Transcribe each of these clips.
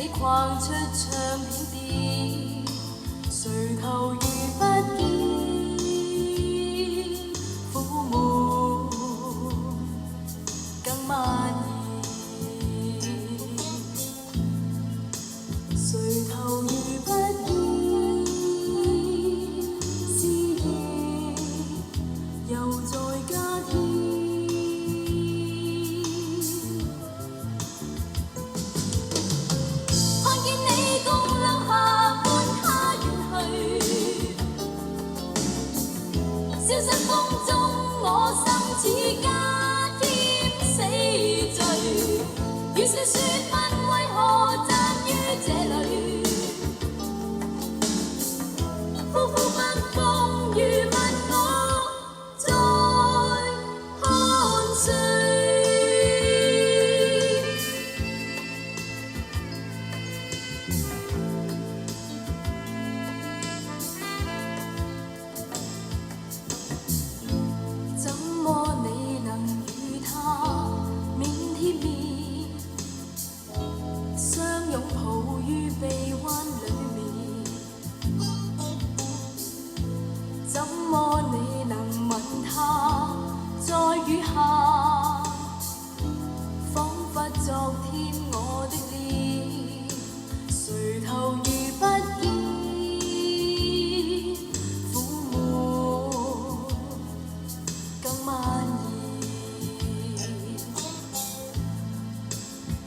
起逛出唱片店，誰頭遇不見，苦悶更蔓延。誰頭遇不見，思夜又在加添。消失風中，我心似加添死罪。與小說問為何站於這裏，呼呼不風雨問我在看誰。怎麼你能與他面貼面，相擁抱於臂彎裏面？怎麼你能吻他在雨下，彷彿昨天我的臉，誰頭遇不見。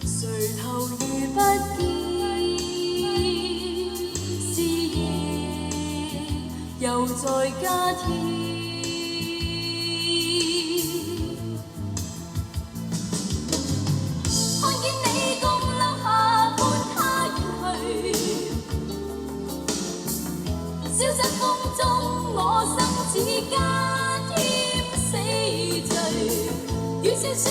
誰頭遇不見，思夜又在加添。看見你共留下伴他遠去，消失風中我心似加添死罪。與小說